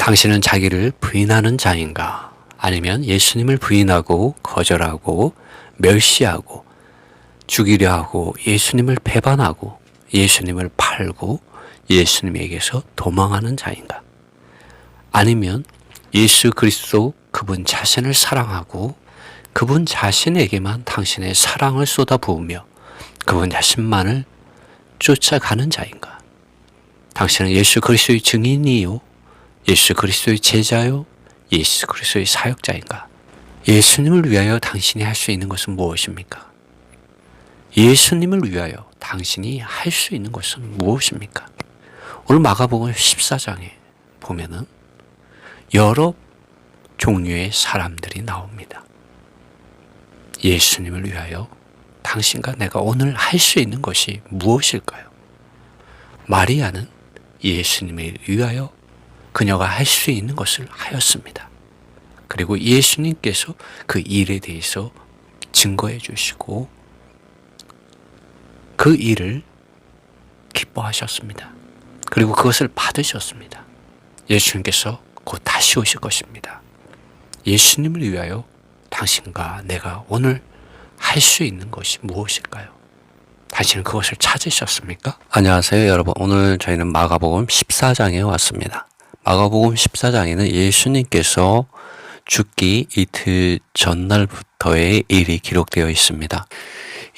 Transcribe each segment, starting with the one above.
당신은 자기를 부인하는 자인가? 아니면 예수님을 부인하고 거절하고 멸시하고 죽이려 하고 예수님을 배반하고 예수님을 팔고 예수님에게서 도망하는 자인가? 아니면 예수 그리스도 그분 자신을 사랑하고 그분 자신에게만 당신의 사랑을 쏟아부으며 그분 자신만을 쫓아가는 자인가? 당신은 예수 그리스도의 증인이요? 예수 그리스도의 제자요? 예수 그리스도의 사역자인가? 예수님을 위하여 당신이 할 수 있는 것은 무엇입니까? 예수님을 위하여 당신이 할 수 있는 것은 무엇입니까? 오늘 마가복음 14장에 보면은 여러 종류의 사람들이 나옵니다. 예수님을 위하여 당신과 내가 오늘 할 수 있는 것이 무엇일까요? 마리아는 예수님을 위하여 그녀가 할 수 있는 것을 하였습니다. 그리고 예수님께서 그 일에 대해서 증거해 주시고 그 일을 기뻐하셨습니다. 그리고 그것을 받으셨습니다. 예수님께서 곧 다시 오실 것입니다. 예수님을 위하여 당신과 내가 오늘 할 수 있는 것이 무엇일까요? 당신은 그것을 찾으셨습니까? 안녕하세요 여러분. 오늘 저희는 마가복음 14장에 왔습니다. 마가복음 14장에는 예수님께서 죽기 이틀 전날부터의 일이 기록되어 있습니다.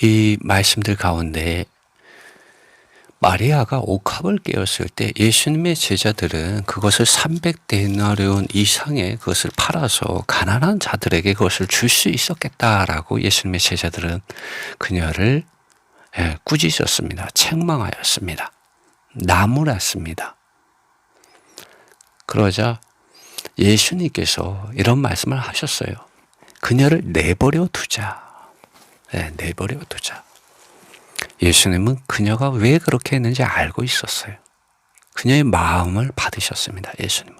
이 말씀들 가운데 마리아가 옥합을 깨었을 때 예수님의 제자들은 그것을 300데나리온 이상의 그것을 팔아서 가난한 자들에게 그것을 줄 수 있었겠다라고 예수님의 제자들은 그녀를 꾸짖었습니다. 책망하였습니다. 나무랐습니다. 그러자 예수님께서 이런 말씀을 하셨어요. 그녀를 내버려 두자. 내버려 두자. 예수님은 그녀가 왜 그렇게 했는지 알고 있었어요. 그녀의 마음을 받으셨습니다. 예수님은.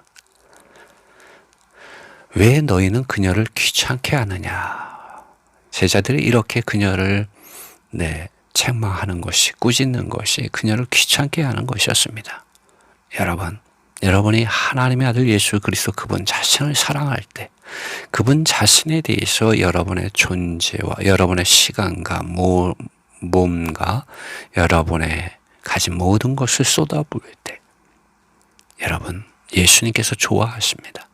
왜 너희는 그녀를 귀찮게 하느냐. 제자들이 이렇게 그녀를 책망하는 것이, 꾸짖는 것이 그녀를 귀찮게 하는 것이었습니다. 여러분이 하나님의 아들 예수 그리스도 그분 자신을 사랑할 때 그분 자신에 대해서 여러분의 존재와 여러분의 시간과 몸과 여러분의 가진 모든 것을 쏟아부을 때 여러분 예수님께서 좋아하십니다.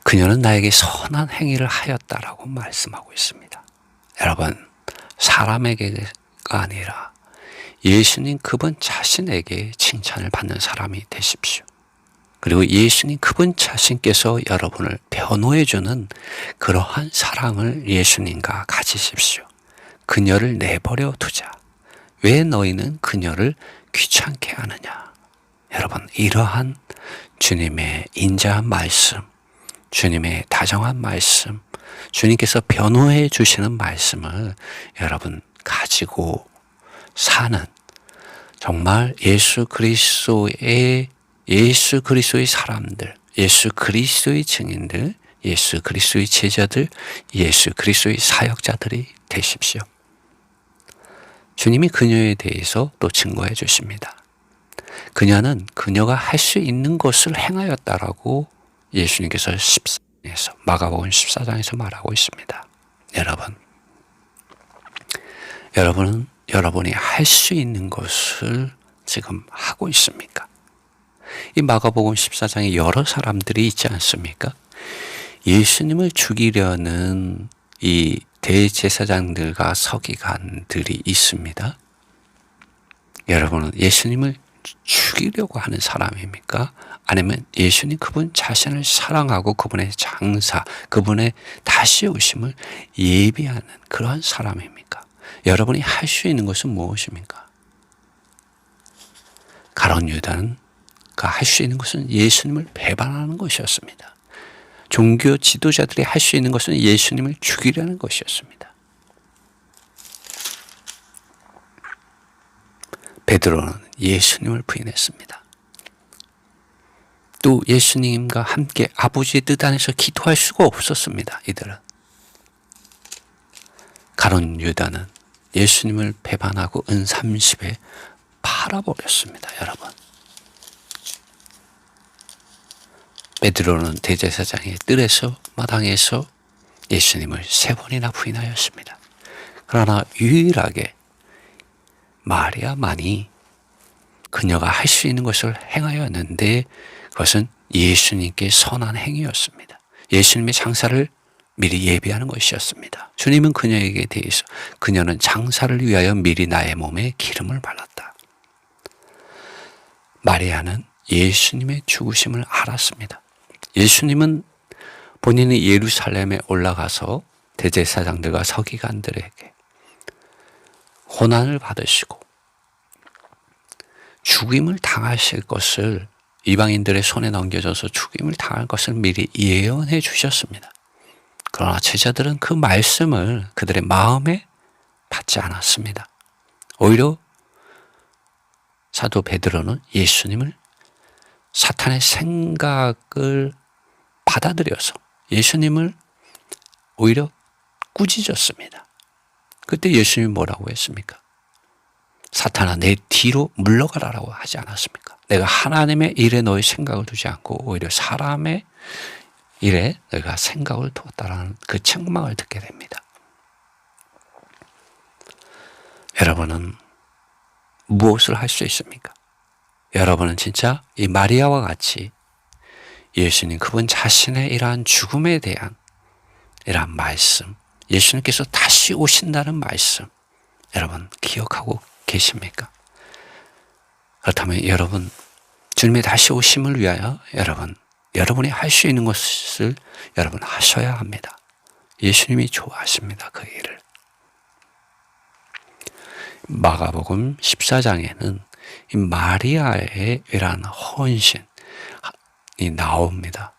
그녀는 나에게 선한 행위를 하였다라고 말씀하고 있습니다. 여러분 사람에게가 아니라 예수님 그분 자신에게 칭찬을 받는 사람이 되십시오. 그리고 예수님 그분 자신께서 여러분을 변호해주는 그러한 사랑을 예수님과 가지십시오. 그녀를 내버려 두자. 왜 너희는 그녀를 귀찮게 하느냐. 여러분 이러한 주님의 인자한 말씀, 주님의 다정한 말씀, 주님께서 변호해 주시는 말씀을 여러분 가지고 사는 정말 예수 그리스도의 사람들, 예수 그리스도의 증인들, 예수 그리스도의 제자들, 예수 그리스도의 사역자들이 되십시오. 주님이 그녀에 대해서 또 증거해 주십니다. 그녀는 그녀가 할 수 있는 것을 행하였다라고 예수님께서 마가복음 14장에서 말하고 있습니다. 여러분은 여러분이 할 수 있는 것을 지금 하고 있습니까? 이 마가복음 14장에 여러 사람들이 있지 않습니까? 예수님을 죽이려는 이 대제사장들과 서기관들이 있습니다. 여러분은 예수님을 죽이려고 하는 사람입니까? 아니면 예수님 그분 자신을 사랑하고 그분의 장사, 그분의 다시 오심을 예비하는 그러한 사람입니까? 여러분이 할 수 있는 것은 무엇입니까? 가룟 유다가 할 수 있는 것은 예수님을 배반하는 것이었습니다. 종교 지도자들이 할 수 있는 것은 예수님을 죽이려는 것이었습니다. 베드로는 예수님을 부인했습니다. 또 예수님과 함께 아버지의 뜻 안에서 기도할 수가 없었습니다. 이들은. 가룟 유다는 예수님을 배반하고 은 30에 팔아버렸습니다. 여러분. 베드로는 대제사장의 뜰에서 마당에서 예수님을 3번이나 부인하였습니다. 그러나 유일하게 마리아만이 그녀가 할 수 있는 것을 행하였는데 그것은 예수님께 선한 행위였습니다. 예수님의 장사를 미리 예비하는 것이었습니다. 주님은 그녀에게 대해서 그녀는 장사를 위하여 미리 나의 몸에 기름을 발랐다. 마리아는 예수님의 죽으심을 알았습니다. 예수님은 본인이 예루살렘에 올라가서 대제사장들과 서기관들에게 고난을 받으시고 죽임을 당하실 것을 이방인들의 손에 넘겨져서 죽임을 당할 것을 미리 예언해 주셨습니다. 그러나 제자들은 그 말씀을 그들의 마음에 받지 않았습니다. 오히려 사도 베드로는 예수님을 사탄의 생각을 받아들여서 예수님을 오히려 꾸짖었습니다. 그때 예수님이 뭐라고 했습니까? 사탄아 내 뒤로 물러가라라고 하지 않았습니까? 내가 하나님의 일에 너의 생각을 두지 않고 오히려 사람의 일에 너희가 생각을 두었다라는 그 책망을 듣게 됩니다. 여러분은 무엇을 할 수 있습니까? 여러분은 진짜 이 마리아와 같이 예수님 그분 자신의 이러한 죽음에 대한 이러한 말씀, 예수님께서 다시 오신다는 말씀 여러분 기억하고 계십니까? 그렇다면 여러분 주님의 다시 오심을 위하여 여러분이 할 수 있는 것을 여러분 하셔야 합니다. 예수님이 좋아하십니다. 그 일을. 마가복음 14장에는 이 마리아의 이러한 헌신이 나옵니다.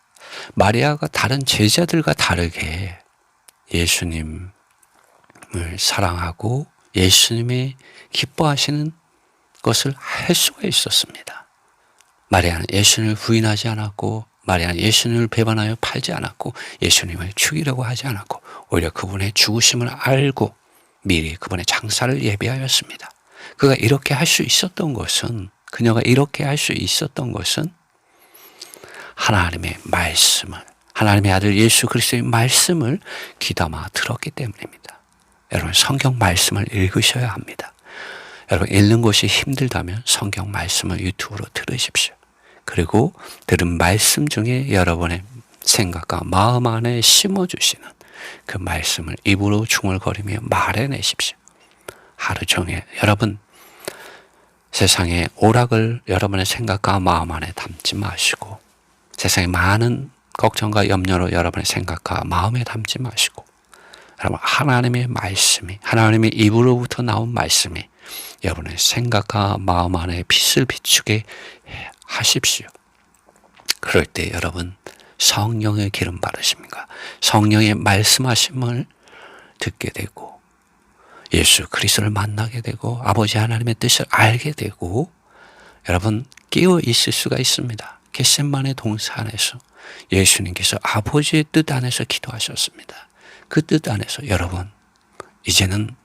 마리아가 다른 제자들과 다르게 예수님을 사랑하고 예수님이 기뻐하시는 것을 할 수가 있었습니다. 마리아는 예수님을 부인하지 않았고 마리아는 예수님을 배반하여 팔지 않았고 예수님을 죽이려고 하지 않았고 오히려 그분의 죽으심을 알고 미리 그분의 장사를 예비하였습니다. 그가 이렇게 할 수 있었던 것은 그녀가 이렇게 할 수 있었던 것은 하나님의 말씀을 하나님의 아들 예수 그리스도의 말씀을 귀담아 들었기 때문입니다. 여러분 성경 말씀을 읽으셔야 합니다. 여러분 읽는 것이 힘들다면 성경 말씀을 유튜브로 들으십시오. 그리고 들은 말씀 중에 여러분의 생각과 마음 안에 심어주시는 그 말씀을 입으로 중얼거리며 말해내십시오. 하루 종일 여러분 세상의 오락을 여러분의 생각과 마음 안에 담지 마시고 세상의 많은 걱정과 염려로 여러분의 생각과 마음에 담지 마시고 여러분 하나님의 말씀이 하나님의 입으로부터 나온 말씀이 여러분의 생각과 마음 안에 빛을 비추게 하십시오. 그럴 때 여러분 성령의 기름 바르심과 성령의 말씀하심을 듣게 되고 예수 그리스도를 만나게 되고 아버지 하나님의 뜻을 알게 되고 여러분 깨어 있을 수가 있습니다. 겟세마네 동산에서 예수님께서 아버지의 뜻 안에서 기도하셨습니다. 그 뜻 안에서 여러분 이제는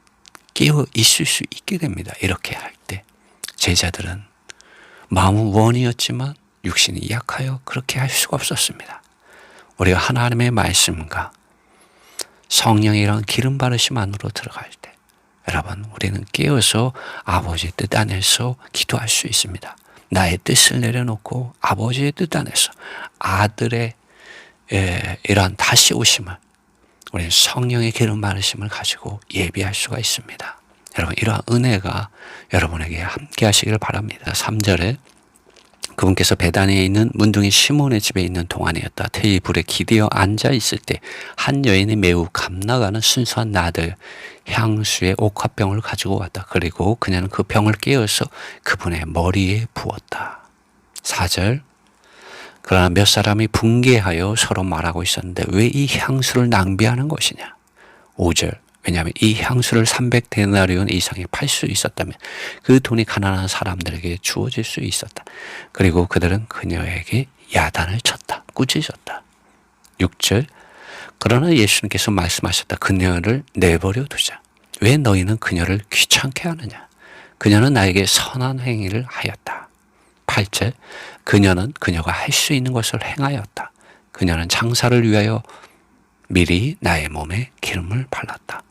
깨어 있을 수 있게 됩니다. 이렇게 할 때 제자들은 마음은 원이었지만 육신이 약하여 그렇게 할 수가 없었습니다. 우리가 하나님의 말씀과 성령의 이런 기름 바르심 안으로 들어갈 때 여러분 우리는 깨어서 아버지의 뜻 안에서 기도할 수 있습니다. 나의 뜻을 내려놓고 아버지의 뜻 안에서 아들의 이러한 다시 오심을 우리는 성령의 기름 바르심을 가지고 예비할 수가 있습니다. 여러분 이러한 은혜가 여러분에게 함께 하시기를 바랍니다. 3절에 그분께서 베다니에 있는 문둥이 시몬의 집에 있는 동안이었다. 테이블에 기대어 앉아 있을 때 한 여인이 매우 감나가는 순수한 나들 향수의 옥화병을 가지고 왔다. 그리고 그녀는 그 병을 깨어서 그분의 머리에 부었다. 4절 그러나 몇 사람이 붕괴하여 서로 말하고 있었는데 왜 이 향수를 낭비하는 것이냐. 5절 왜냐하면 이 향수를 300데나리온 이상에 팔 수 있었다면 그 돈이 가난한 사람들에게 주어질 수 있었다. 그리고 그들은 그녀에게 야단을 쳤다. 꾸짖었다. 6절 그러나 예수님께서 말씀하셨다. 그녀를 내버려 두자. 왜 너희는 그녀를 귀찮게 하느냐. 그녀는 나에게 선한 행위를 하였다. 8절 그녀는 그녀가 할 수 있는 것을 행하였다. 그녀는 장사를 위하여 미리 나의 몸에 기름을 발랐다.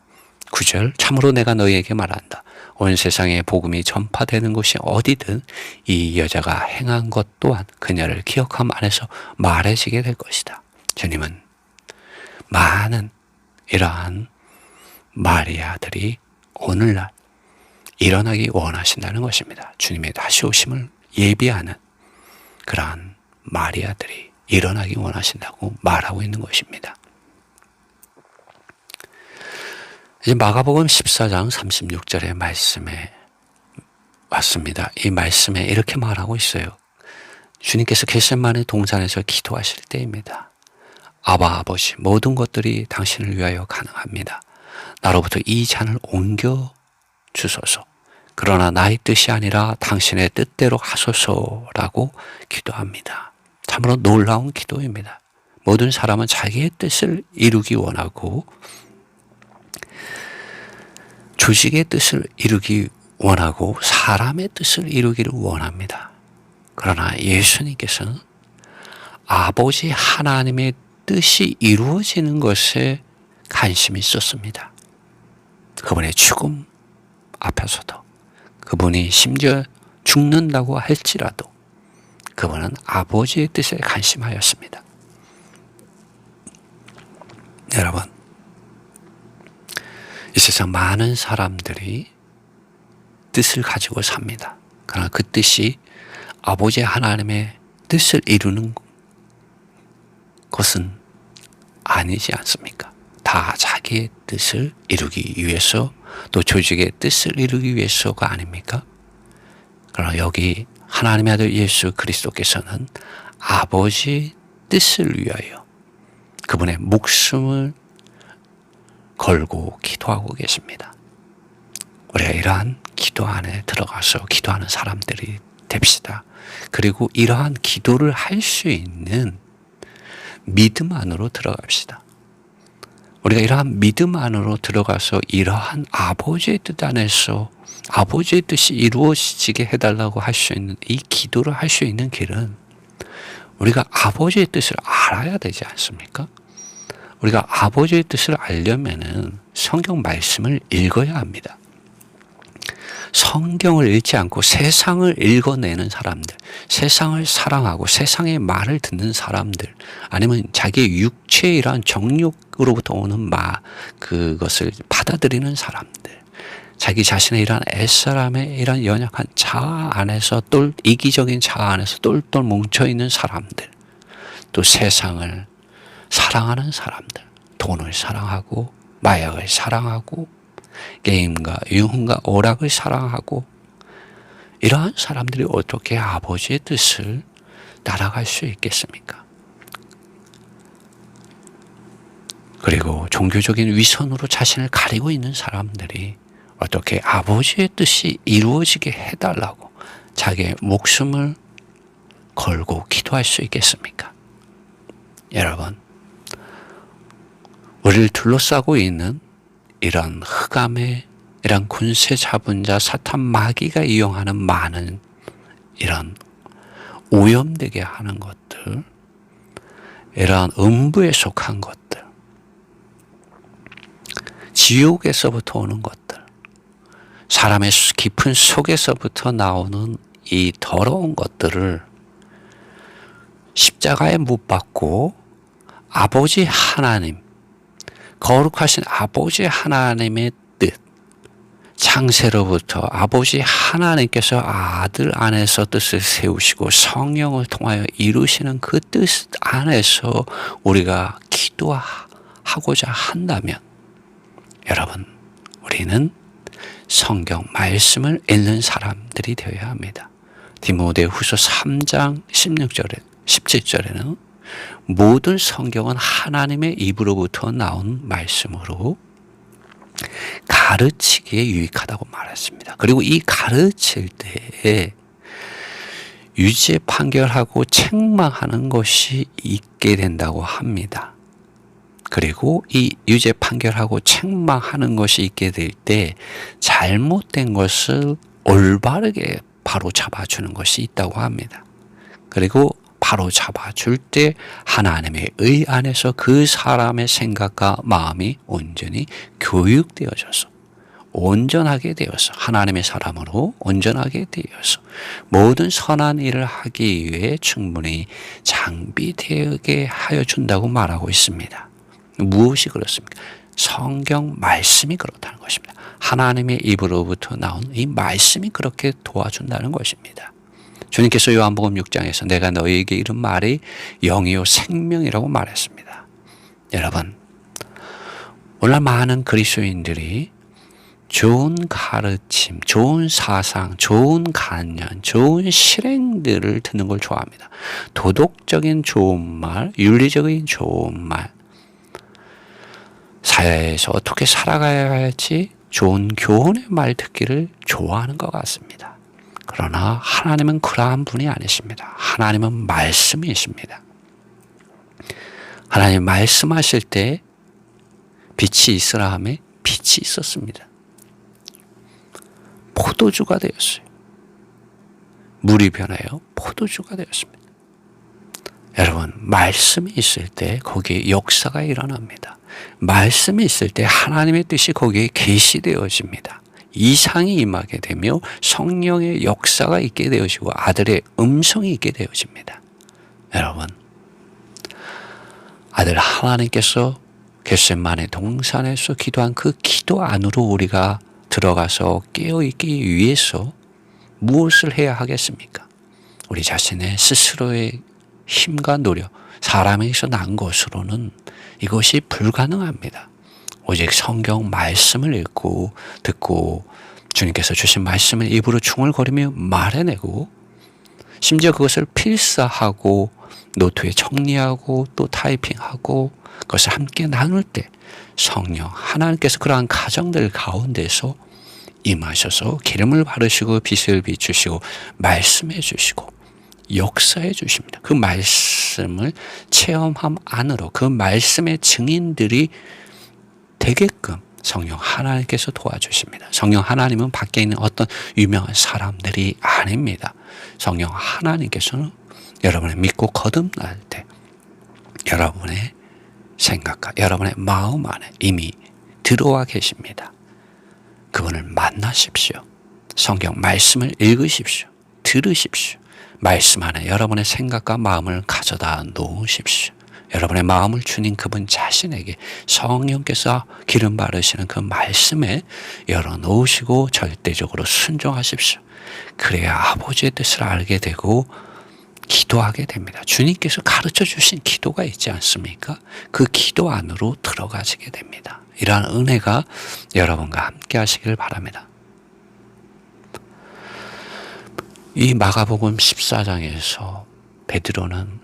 9절 참으로 내가 너희에게 말한다. 온 세상에 복음이 전파되는 곳이 어디든 이 여자가 행한 것 또한 그녀를 기억함 안에서 말해지게 될 것이다. 주님은 많은 이러한 마리아들이 오늘날 일어나기 원하신다는 것입니다. 주님의 다시 오심을 예비하는 그러한 마리아들이 일어나기 원하신다고 말하고 있는 것입니다. 이제 마가복음 14장 36절의 말씀에 왔습니다. 이 말씀에 이렇게 말하고 있어요. 주님께서 겟세마네 동산에서 기도하실 때입니다. 아바 아버지, 모든 것들이 당신을 위하여 가능합니다. 나로부터 이 잔을 옮겨 주소서. 그러나 나의 뜻이 아니라 당신의 뜻대로 하소서라고 기도합니다. 참으로 놀라운 기도입니다. 모든 사람은 자기의 뜻을 이루기 원하고 조직의 뜻을 이루기 원하고 사람의 뜻을 이루기를 원합니다. 그러나 예수님께서는 아버지 하나님의 뜻이 이루어지는 것에 관심이 있었습니다. 그분의 죽음 앞에서도 그분이 심지어 죽는다고 할지라도 그분은 아버지의 뜻에 관심하였습니다. 여러분, 이 세상 많은 사람들이 뜻을 가지고 삽니다. 그러나 그 뜻이 아버지 하나님의 뜻을 이루는 것은 아니지 않습니까? 다 자기의 뜻을 이루기 위해서 또 조직의 뜻을 이루기 위해서가 아닙니까? 그러나 여기 하나님의 아들 예수 그리스도께서는 아버지 뜻을 위하여 그분의 목숨을 걸고 기도하고 계십니다. 우리가 이러한 기도 안에 들어가서 기도하는 사람들이 됩시다. 그리고 이러한 기도를 할 수 있는 믿음 안으로 들어갑시다. 우리가 이러한 믿음 안으로 들어가서 이러한 아버지의 뜻 안에서 아버지의 뜻이 이루어지게 해달라고 할 수 있는 이 기도를 할 수 있는 길은 우리가 아버지의 뜻을 알아야 되지 않습니까? 우리가 아버지의 뜻을 알려면은 성경 말씀을 읽어야 합니다. 성경을 읽지 않고 세상을 읽어내는 사람들, 세상을 사랑하고 세상의 말을 듣는 사람들, 아니면 자기의 육체의 이러한 정욕으로부터 오는 그것을 받아들이는 사람들, 자기 자신의 이러한 애사람의 이러한 연약한 자아 안에서 이기적인 자아 안에서 똘똘 뭉쳐있는 사람들, 또 세상을 사랑하는 사람들, 돈을 사랑하고 마약을 사랑하고 게임과 유흥과 오락을 사랑하고 이러한 사람들이 어떻게 아버지의 뜻을 따라갈 수 있겠습니까? 그리고 종교적인 위선으로 자신을 가리고 있는 사람들이 어떻게 아버지의 뜻이 이루어지게 해달라고 자기의 목숨을 걸고 기도할 수 있겠습니까? 여러분, 우리를 둘러싸고 있는 이런 흑암의 이런 군세 잡은 자 사탄 마귀가 이용하는 많은 이런 오염되게 하는 것들, 이러한 음부에 속한 것들, 지옥에서부터 오는 것들, 사람의 깊은 속에서부터 나오는 이 더러운 것들을 십자가에 못 박고 아버지 하나님, 거룩하신 아버지 하나님의 뜻, 창세로부터 아버지 하나님께서 아들 안에서 뜻을 세우시고 성령을 통하여 이루시는 그 뜻 안에서 우리가 기도하고자 한다면, 여러분, 우리는 성경 말씀을 읽는 사람들이 되어야 합니다. 디모데후서 3장 16절에 17절에는 모든 성경은 하나님의 입으로부터 나온 말씀으로 가르치기에 유익하다고 말했습니다. 그리고 이 가르칠 때에 유죄 판결하고 책망하는 것이 있게 된다고 합니다. 그리고 이 유죄 판결하고 책망하는 것이 있게 될 때 잘못된 것을 올바르게 바로 잡아주는 것이 있다고 합니다. 그리고 바로 잡아줄 때 하나님의 의 안에서 그 사람의 생각과 마음이 온전히 교육되어져서 온전하게 되어서 하나님의 사람으로 온전하게 되어서 모든 선한 일을 하기 위해 충분히 장비되게 하여 준다고 말하고 있습니다. 무엇이 그렇습니까? 성경 말씀이 그렇다는 것입니다. 하나님의 입으로부터 나온 이 말씀이 그렇게 도와준다는 것입니다. 주님께서 요한복음 6장에서 내가 너희에게 이른 말이 영이요 생명이라고 말했습니다. 여러분, 오늘 많은 그리스도인들이 좋은 가르침, 좋은 사상, 좋은 관념, 좋은 실행들을 듣는 걸 좋아합니다. 도덕적인 좋은 말, 윤리적인 좋은 말, 사회에서 어떻게 살아가야 할지 좋은 교훈의 말 듣기를 좋아하는 것 같습니다. 그러나 하나님은 그러한 분이 아니십니다. 하나님은 말씀이십니다. 하나님 말씀하실 때 빛이 있으라 하며 빛이 있었습니다. 포도주가 되었어요. 물이 변하여 포도주가 되었습니다. 여러분, 말씀이 있을 때 거기에 역사가 일어납니다. 말씀이 있을 때 하나님의 뜻이 거기에 계시되어집니다. 이상이 임하게 되며 성령의 역사가 있게 되어지고 아들의 음성이 있게 되어집니다. 여러분, 아들 하나님께서 겟세마네 동산에서 기도한 그 기도 안으로 우리가 들어가서 깨어있기 위해서 무엇을 해야 하겠습니까? 우리 자신의 스스로의 힘과 노력, 사람에게서 난 것으로는 이것이 불가능합니다. 오직 성경 말씀을 읽고 듣고 주님께서 주신 말씀을 입으로 중얼거리며 말해내고 심지어 그것을 필사하고 노트에 정리하고 또 타이핑하고 그것을 함께 나눌 때 성령 하나님께서 그러한 가정들 가운데서 임하셔서 기름을 바르시고 빛을 비추시고 말씀해 주시고 역사해 주십니다. 그 말씀을 체험함 안으로 그 말씀의 증인들이 되게끔 성령 하나님께서 도와주십니다. 성령 하나님은 밖에 있는 어떤 유명한 사람들이 아닙니다. 성령 하나님께서는 여러분의 믿고 거듭날 때 여러분의 생각과 여러분의 마음 안에 이미 들어와 계십니다. 그분을 만나십시오. 성경 말씀을 읽으십시오. 들으십시오. 말씀 안에 여러분의 생각과 마음을 가져다 놓으십시오. 여러분의 마음을 주님 그분 자신에게 성령께서 기름 바르시는 그 말씀에 열어놓으시고 절대적으로 순종하십시오. 그래야 아버지의 뜻을 알게 되고 기도하게 됩니다. 주님께서 가르쳐 주신 기도가 있지 않습니까? 그 기도 안으로 들어가시게 됩니다. 이러한 은혜가 여러분과 함께 하시길 바랍니다. 이 마가복음 14장에서 베드로는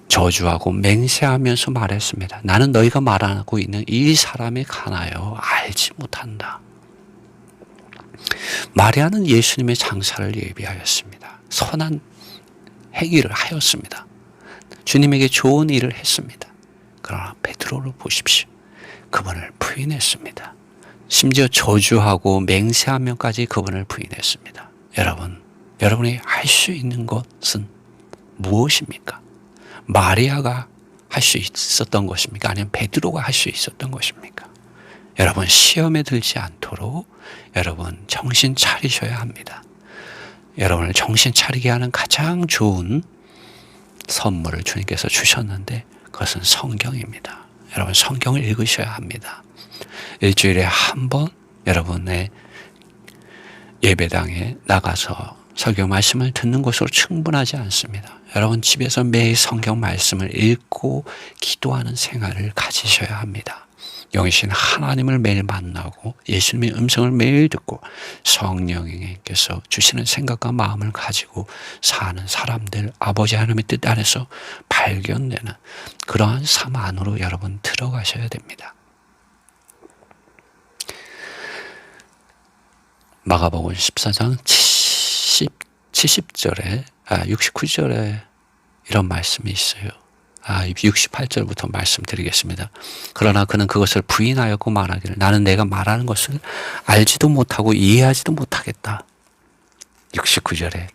저주하고 맹세하면서 말했습니다. 나는 너희가 말하고 있는 이 사람에 관하여 알지 못한다. 마리아는 예수님의 장사를 예비하였습니다. 선한 행위를 하였습니다. 주님에게 좋은 일을 했습니다. 그러나 베드로를 보십시오. 그분을 부인했습니다. 심지어 저주하고 맹세하면까지 그분을 부인했습니다. 여러분이 할 수 있는 것은 무엇입니까? 마리아가 할 수 있었던 것입니까? 아니면 베드로가 할 수 있었던 것입니까? 여러분, 시험에 들지 않도록 여러분 정신 차리셔야 합니다. 여러분을 정신 차리게 하는 가장 좋은 선물을 주님께서 주셨는데 그것은 성경입니다. 여러분, 성경을 읽으셔야 합니다. 일주일에 한 번 여러분의 예배당에 나가서 성경 말씀을 듣는 것으로 충분하지 않습니다. 여러분, 집에서 매일 성경 말씀을 읽고 기도하는 생활을 가지셔야 합니다. 영이신 하나님을 매일 만나고 예수님의 음성을 매일 듣고 성령께서 주시는 생각과 마음을 가지고 사는 사람들, 아버지 하나님의 뜻 안에서 발견되는 그러한 삶 안으로 여러분 들어가셔야 됩니다. 마가복음 14장 69절에 이런 말씀이 있어요. 68절부터 말씀드리겠습니다. 그러나 그는 그것을 부인하였고 말하기를 나는 내가 말하는 것을 알지도 못하고 이해하지도 못하겠다. 69절에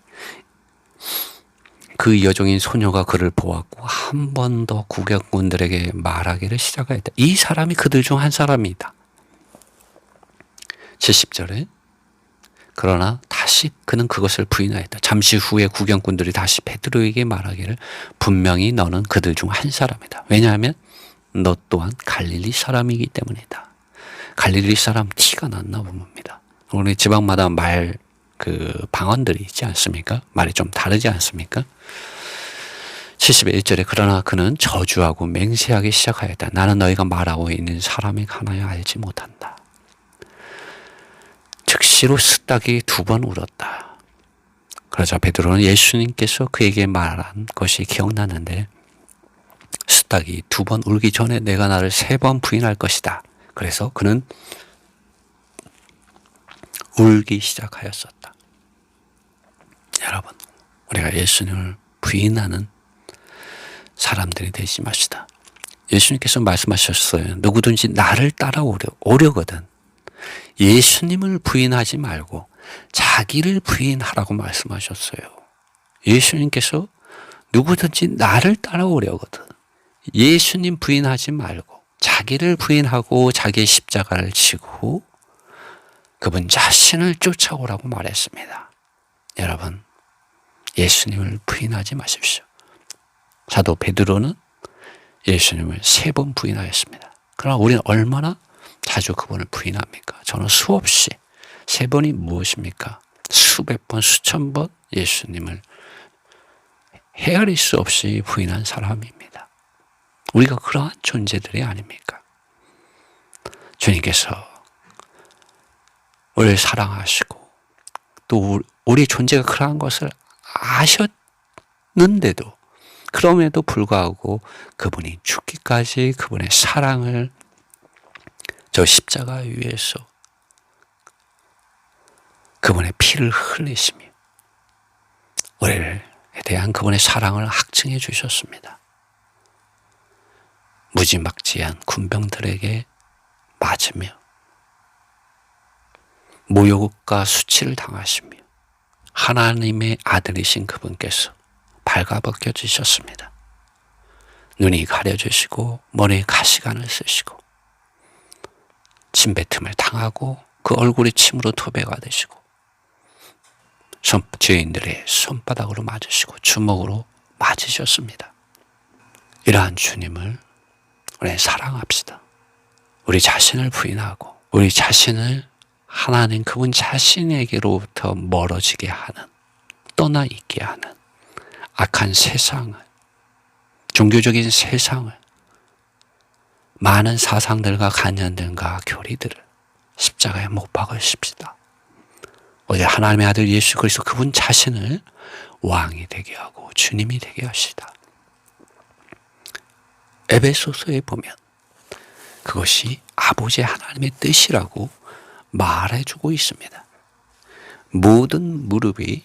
그 여종인 소녀가 그를 보았고 한 번 더 구경꾼들에게 말하기를 시작하였다. 이 사람이 그들 중 한 사람이다. 70절에 그러나 다시 그는 그것을 부인하였다. 잠시 후에 구경꾼들이 다시 베드로에게 말하기를 분명히 너는 그들 중 한 사람이다. 왜냐하면 너 또한 갈릴리 사람이기 때문이다. 갈릴리 사람 티가 났나 봅니다. 우리 지방마다 방언들이 있지 않습니까? 말이 좀 다르지 않습니까? 71절에 그러나 그는 저주하고 맹세하기 시작하였다. 나는 너희가 말하고 있는 사람이 가나야 알지 못한다. 즉시로 스딱이 2번 울었다. 그러자 베드로는 예수님께서 그에게 말한 것이 기억나는데 스딱이 2번 울기 전에 내가 나를 3번 부인할 것이다. 그래서 그는 울기 시작하였었다. 여러분, 우리가 예수님을 부인하는 사람들이 되지 맙시다. 예수님께서 말씀하셨어요. 누구든지 나를 따라오려거든 예수님을 부인하지 말고 자기를 부인하라고 말씀하셨어요. 예수님께서 누구든지 나를 따라오려거든 예수님 부인하지 말고 자기를 부인하고 자기의 십자가를 지고 그분 자신을 쫓아오라고 말했습니다. 여러분, 예수님을 부인하지 마십시오. 사도 베드로는 예수님을 3번 부인하였습니다. 그러나 우리는 얼마나 자주 그분을 부인합니까? 저는 수없이 3번이 무엇입니까? 수백 번, 수천 번 예수님을 헤아릴 수 없이 부인한 사람입니다. 우리가 그러한 존재들이 아닙니까? 주님께서 우리를 사랑하시고 또 우리 존재가 그러한 것을 아셨는데도 그럼에도 불구하고 그분이 죽기까지 그분의 사랑을 저 십자가 위에서 그분의 피를 흘리시며 우리에 대한 그분의 사랑을 확증해 주셨습니다. 무지막지한 군병들에게 맞으며 모욕과 수치를 당하시며 하나님의 아들이신 그분께서 발가벗겨지셨습니다. 눈이 가려지시고 머리에 가시관을 쓰시고 침뱉음을 당하고 그 얼굴이 침으로 도배가 되시고 죄인들의 손바닥으로 맞으시고 주먹으로 맞으셨습니다. 이러한 주님을 우리 사랑합시다. 우리 자신을 부인하고 우리 자신을 하나님 그분 자신에게로부터 멀어지게 하는 떠나 있게 하는 악한 세상을 종교적인 세상을 많은 사상들과 관념들과 교리들을 십자가에 못 박으십시다. 오직 하나님의 아들 예수 그리스도 그분 자신을 왕이 되게 하고 주님이 되게 하시다. 에베소서에 보면 그것이 아버지 하나님의 뜻이라고 말해주고 있습니다. 모든 무릎이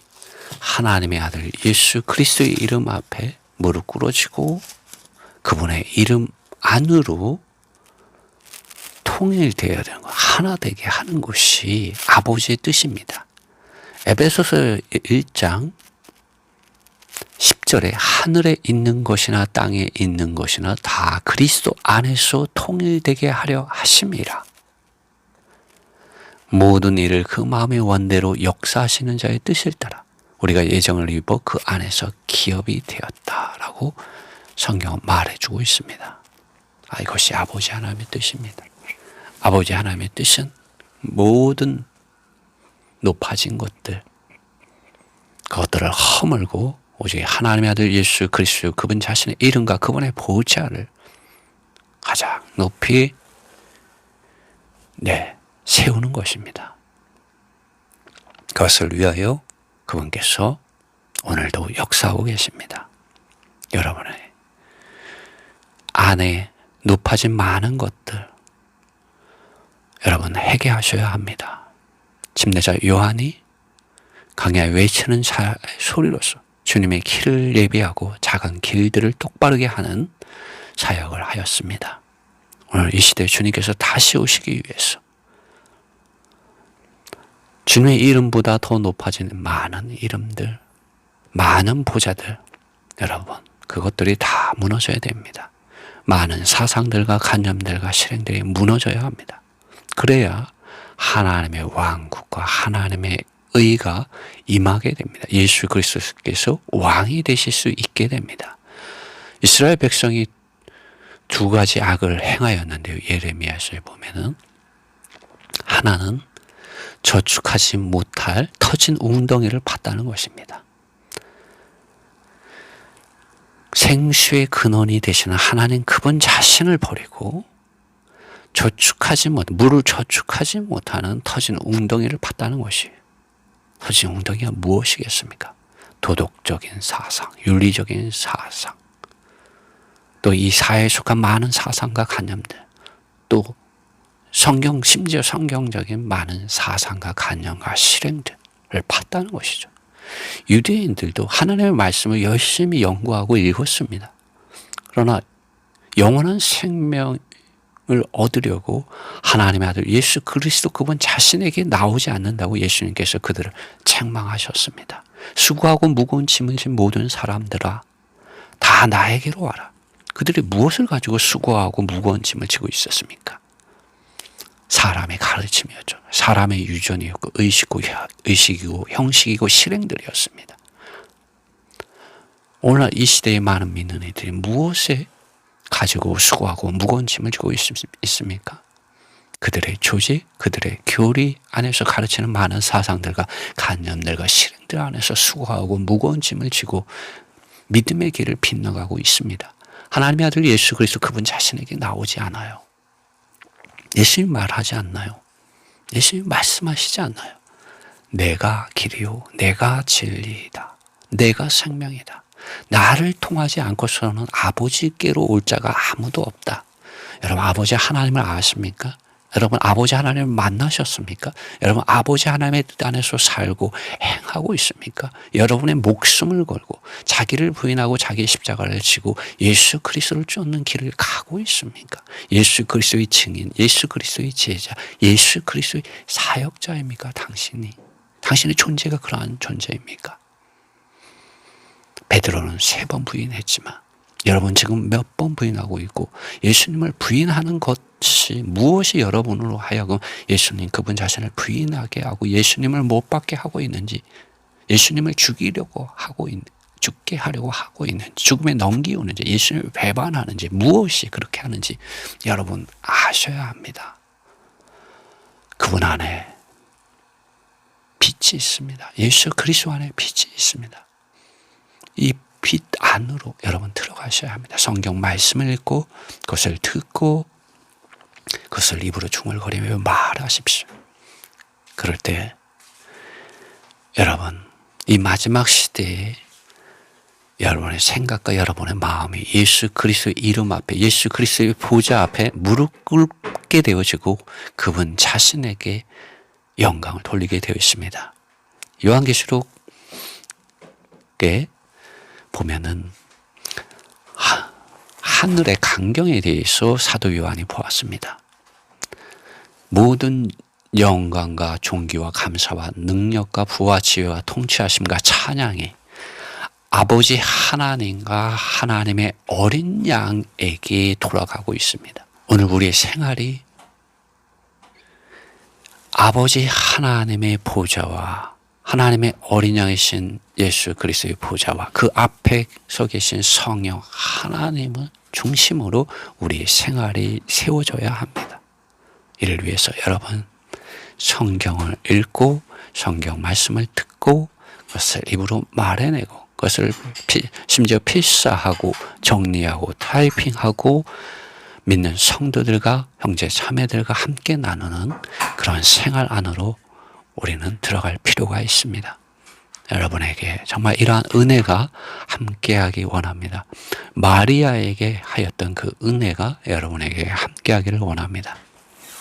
하나님의 아들 예수 그리스도의 이름 앞에 무릎 꿇어지고 그분의 이름 안으로 통일되어야 되는 것, 하나 되게 하는 것이 아버지의 뜻입니다. 에베소서 1장 10절에 하늘에 있는 것이나 땅에 있는 것이나 다 그리스도 안에서 통일되게 하려 하심이라. 모든 일을 그 마음의 원대로 역사하시는 자의 뜻을 따라 우리가 예정을 입어 그 안에서 기업이 되었다라고 성경은 말해주고 있습니다. 이것이 아버지 하나님의 뜻입니다. 아버지 하나님의 뜻은 모든 높아진 것들, 그것들을 허물고 오직 하나님의 아들 예수 그리스도 그분 자신의 이름과 그분의 보좌를 가장 높이 세우는 것입니다. 그것을 위하여 그분께서 오늘도 역사하고 계십니다. 여러분의 안에 높아진 많은 것들 여러분 회개하셔야 합니다. 침례자 요한이 강야에 외치는 소리로서 주님의 길을 예비하고 작은 길들을 똑바르게 하는 사역을 하였습니다. 오늘 이 시대에 주님께서 다시 오시기 위해서 주님의 이름보다 더 높아지는 많은 이름들, 많은 보좌들, 여러분 그것들이 다 무너져야 됩니다. 많은 사상들과 관념들과 실행들이 무너져야 합니다. 그래야 하나님의 왕국과 하나님의 의가 임하게 됩니다. 예수 그리스도께서 왕이 되실 수 있게 됩니다. 이스라엘 백성이 두 가지 악을 행하였는데요. 예레미야서에 보면은 하나는 저축하지 못할 터진 웅덩이를 팠다는 것입니다. 생수의 근원이 되시는 하나님 그분 자신을 버리고 물을 저축하지 못하는 터진 웅덩이를 팠다는 것이에요. 터진 웅덩이가 무엇이겠습니까? 도덕적인 사상, 윤리적인 사상, 또 이 사회에 속한 많은 사상과 관념들, 또 심지어 성경적인 많은 사상과 관념과 실행들을 팠다는 것이죠. 유대인들도 하나님의 말씀을 열심히 연구하고 읽었습니다. 그러나 영원한 생명을 얻으려고 하나님의 아들 예수 그리스도 그분 자신에게 나오지 않는다고 예수님께서 그들을 책망하셨습니다. 수고하고 무거운 짐을 진 모든 사람들아 다 나에게로 와라. 그들이 무엇을 가지고 수고하고 무거운 짐을 지고 있었습니까? 사람의 가르침이었죠. 사람의 유전이었고 의식이고 형식이고 실행들이었습니다. 오늘날 이 시대의 많은 믿는 이들이 무엇에 가지고 수고하고 무거운 짐을 지고 있습니까? 그들의 조직, 그들의 교리 안에서 가르치는 많은 사상들과 관념들과 실행들 안에서 수고하고 무거운 짐을 지고 믿음의 길을 빗나가고 있습니다. 하나님의 아들 예수 그리스도 그분 자신에게 나오지 않아요. 예수님 말하지 않나요? 예수님 말씀하시지 않나요? 내가 길이요, 내가 진리이다, 내가 생명이다. 나를 통하지 않고서는 아버지께로 올 자가 아무도 없다. 여러분 아버지 하나님을 아십니까? 여러분 아버지 하나님을 만나셨습니까? 여러분 아버지 하나님의 뜻 안에서 살고 행하고 있습니까? 여러분의 목숨을 걸고 자기를 부인하고 자기의 십자가를 지고 예수 그리스도를 쫓는 길을 가고 있습니까? 예수 그리스도의 증인, 예수 그리스도의 제자, 예수 그리스도의 사역자입니까? 당신의 존재가 그러한 존재입니까? 베드로는 3번 부인했지만 여러분 지금 몇 번 부인하고 있고 예수님을 부인하는 것이 무엇이 여러분으로 하여금 예수님 그분 자신을 부인하게 하고 예수님을 못 받게 하고 있는지, 예수님을 죽게 하려고 하고 있는지, 죽음에 넘기우는지, 예수님을 배반하는지, 무엇이 그렇게 하는지 여러분 아셔야 합니다. 그분 안에 빛이 있습니다. 예수 그리스도 안에 빛이 있습니다. 이 빛 안으로 여러분 들어가셔야 합니다. 성경 말씀을 읽고 그것을 듣고 그것을 입으로 중얼거리며 말하십시오. 그럴 때 여러분 이 마지막 시대에 여러분의 생각과 여러분의 마음이 예수 그리스도의 이름 앞에, 예수 그리스도의 보좌 앞에 무릎 꿇게 되어지고 그분 자신에게 영광을 돌리게 되어 있습니다. 요한계시록에 보면은 하늘의 강경에 대해서 사도 요한이 보았습니다. 모든 영광과 존귀와 감사와 능력과 부와 지혜와 통치하심과 찬양이 아버지 하나님과 하나님의 어린 양에게 돌아가고 있습니다. 오늘 우리의 생활이 아버지 하나님의 보좌와 하나님의 어린 양이신 예수 그리스도의 보좌와 그 앞에 서 계신 성령 하나님을 중심으로 우리의 생활이 세워져야 합니다. 이를 위해서 여러분 성경을 읽고 성경 말씀을 듣고 그것을 입으로 말해내고 그것을 심지어 필사하고 정리하고 타이핑하고 믿는 성도들과 형제 자매들과 함께 나누는 그런 생활 안으로 우리는 들어갈 필요가 있습니다. 여러분에게 정말 이러한 은혜가 함께하기 원합니다. 마리아에게 하였던 그 은혜가 여러분에게 함께하기를 원합니다.